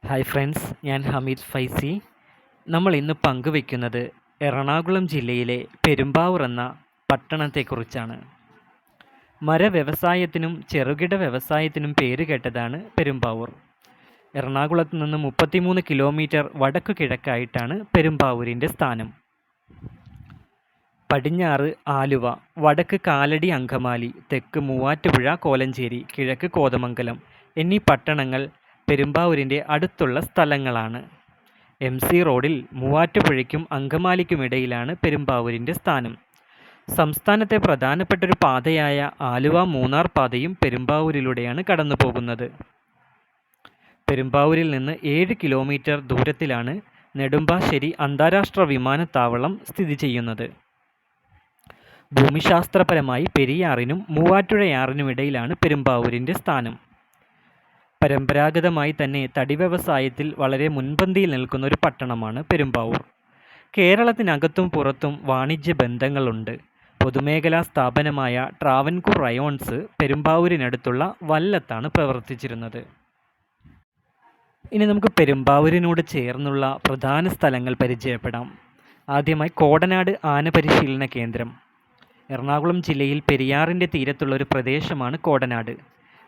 Hi friends, ഞാൻ ഹമീദ് ഫൈസി. നമ്മൾ ഇന്ന് പങ്കുവയ്ക്കുന്നത് എറണാകുളം ജില്ലയിലെ പെരുമ്പാവൂർ എന്ന പട്ടണത്തെക്കുറിച്ചാണ്. മരവ്യവസായത്തിനും ചെറുകിട വ്യവസായത്തിനും പേരുകേട്ടതാണ് പെരുമ്പാവൂർ. എറണാകുളത്ത് നിന്ന് 33 കിലോമീറ്റർ വടക്കു കിഴക്കായിട്ടാണ് പെരുമ്പാവൂരിൻ്റെ സ്ഥാനം. പടിഞ്ഞാറ് ആലുവ, വടക്ക് കാലടി അങ്കമാലി, തെക്ക് മൂവാറ്റുപുഴ കോലഞ്ചേരി, കിഴക്ക് കോതമംഗലം എന്നീ പട്ടണങ്ങൾ പെരുമ്പാവൂരിൻ്റെ അടുത്തുള്ള സ്ഥലങ്ങളാണ്. MC റോഡിൽ മൂവാറ്റുപുഴയ്ക്കും അങ്കമാലിക്കുമിടയിലാണ് പെരുമ്പാവൂരിൻ്റെ സ്ഥാനം. സംസ്ഥാനത്തെ പ്രധാനപ്പെട്ടൊരു പാതയായ ആലുവ മൂന്നാർ പാതയും പെരുമ്പാവൂരിലൂടെയാണ് കടന്നു പോകുന്നത്. പെരുമ്പാവൂരിൽ നിന്ന് 7 കിലോമീറ്റർ ദൂരത്തിലാണ് നെടുമ്പാശ്ശേരി അന്താരാഷ്ട്ര വിമാനത്താവളം സ്ഥിതി ചെയ്യുന്നത്. ഭൂമിശാസ്ത്രപരമായി പെരിയാറിനും മൂവാറ്റുപുഴയാറിനുമിടയിലാണ് പെരുമ്പാവൂരിൻ്റെ സ്ഥാനം. പരമ്പരാഗതമായി തന്നെ തടി വ്യവസായത്തിൽ വളരെ മുൻപന്തിയിൽ നിൽക്കുന്ന ഒരു പട്ടണമാണ് പെരുമ്പാവൂർ. കേരളത്തിനകത്തും പുറത്തും വാണിജ്യ ബന്ധങ്ങളുണ്ട്. പൊതുമേഖലാ സ്ഥാപനമായ ട്രാവൻകൂർ റയോൺസ് പെരുമ്പാവൂരിനടുത്തുള്ള വല്ലത്താണ് പ്രവർത്തിച്ചിരുന്നത്. ഇനി നമുക്ക് പെരുമ്പാവൂരിനോട് ചേർന്നുള്ള പ്രധാന സ്ഥലങ്ങൾ പരിചയപ്പെടാം. ആദ്യമായി കോടനാട് ആന പരിശീലന കേന്ദ്രം. എറണാകുളം ജില്ലയിൽ പെരിയാറിൻ്റെ തീരത്തുള്ള ഒരു പ്രദേശമാണ് കോടനാട്.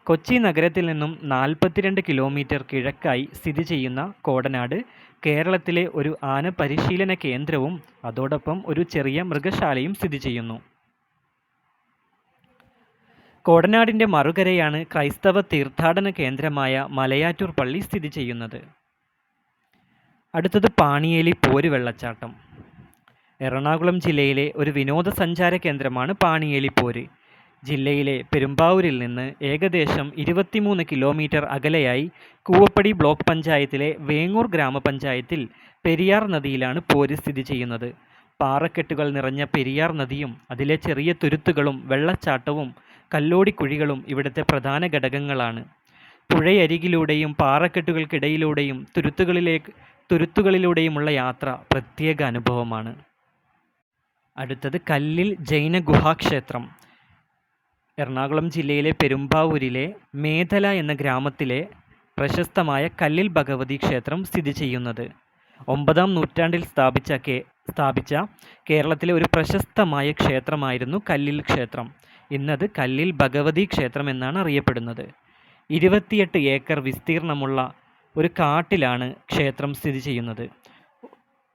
കൊച്ചി നഗരത്തിൽ നിന്നും 42 കിലോമീറ്റർ കിഴക്കായി സ്ഥിതി ചെയ്യുന്ന കോടനാട് കേരളത്തിലെ ഒരു ആന പരിശീലന കേന്ദ്രവും അതോടൊപ്പം ഒരു ചെറിയ മൃഗശാലയും സ്ഥിതി ചെയ്യുന്നു. കോടനാടിൻ്റെ മറുകരയാണ് ക്രൈസ്തവ തീർത്ഥാടന കേന്ദ്രമായ മലയാറ്റൂർ പള്ളി സ്ഥിതി ചെയ്യുന്നത്. അടുത്തത് പാണിയേലി പോര് വെള്ളച്ചാട്ടം. എറണാകുളം ജില്ലയിലെ ഒരു വിനോദസഞ്ചാര കേന്ദ്രമാണ് പാണിയേലി പോര്. ജില്ലയിലെ പെരുമ്പാവൂരിൽ നിന്ന് ഏകദേശം 23 കിലോമീറ്റർ അകലെയായി കൂവപ്പടി ബ്ലോക്ക് പഞ്ചായത്തിലെ വേങ്ങൂർ ഗ്രാമപഞ്ചായത്തിൽ പെരിയാർ നദിയിലാണ് പോര് സ്ഥിതി ചെയ്യുന്നത്. പാറക്കെട്ടുകൾ നിറഞ്ഞ പെരിയാർ നദിയും അതിലെ ചെറിയ തുരുത്തുകളും വെള്ളച്ചാട്ടവും കല്ലോടിക്കുഴികളും ഇവിടുത്തെ പ്രധാന ഘടകങ്ങളാണ്. പുഴയരികിലൂടെയും പാറക്കെട്ടുകൾക്കിടയിലൂടെയും തുരുത്തുകളിലൂടെയുമുള്ള യാത്ര പ്രത്യേക അനുഭവമാണ്. അടുത്തത് കല്ലിൽ ജൈന ഗുഹാക്ഷേത്രം. എറണാകുളം ജില്ലയിലെ പെരുമ്പാവൂരിലെ മേധല എന്ന ഗ്രാമത്തിലെ പ്രശസ്തമായ കല്ലിൽ ഭഗവതി ക്ഷേത്രം സ്ഥിതി ചെയ്യുന്നത്. 9-ാം നൂറ്റാണ്ടിൽ സ്ഥാപിച്ച കേരളത്തിലെ ഒരു പ്രശസ്തമായ ക്ഷേത്രമായിരുന്നു കല്ലിൽ ക്ഷേത്രം. ഇന്നത് കല്ലിൽ ഭഗവതി ക്ഷേത്രം എന്നാണ് അറിയപ്പെടുന്നത്. 28 ഏക്കർ വിസ്തീർണമുള്ള ഒരു കാട്ടിലാണ് ക്ഷേത്രം സ്ഥിതി ചെയ്യുന്നത്.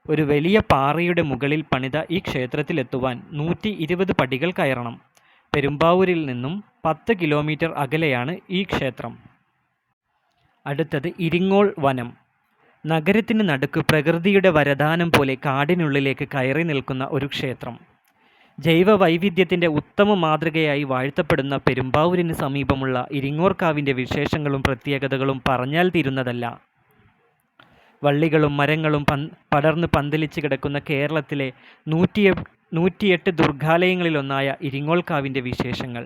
ഒരു വലിയ പാറയുടെ മുകളിൽ പണിത ഈ ക്ഷേത്രത്തിലെത്തുവാൻ 120 പടികൾ കയറണം. പെരുമ്പാവൂരിൽ നിന്നും 10 കിലോമീറ്റർ അകലെയാണ് ഈ ക്ഷേത്രം. അടുത്തത് ഇരിങ്ങോൾ വനം. നഗരത്തിന് നടുക്ക് പ്രകൃതിയുടെ വരദാനം പോലെ കാടിനുള്ളിലേക്ക് കയറി നിൽക്കുന്ന ഒരു ക്ഷേത്രം. ജൈവ വൈവിധ്യത്തിൻ്റെ ഉത്തമ മാതൃകയായി വാഴ്ത്തപ്പെടുന്ന പെരുമ്പാവൂരിന് സമീപമുള്ള ഇരിങ്ങോർക്കാവിൻ്റെ വിശേഷങ്ങളും പ്രത്യേകതകളും പറഞ്ഞാൽ തീരുന്നതല്ല. വള്ളികളും മരങ്ങളും പടർന്ന് പന്തലിച്ച് കിടക്കുന്ന കേരളത്തിലെ 108 ദുർഗാലയങ്ങളിലൊന്നായ ഇരിങ്ങോൾക്കാവിൻ്റെ വിശേഷങ്ങൾ.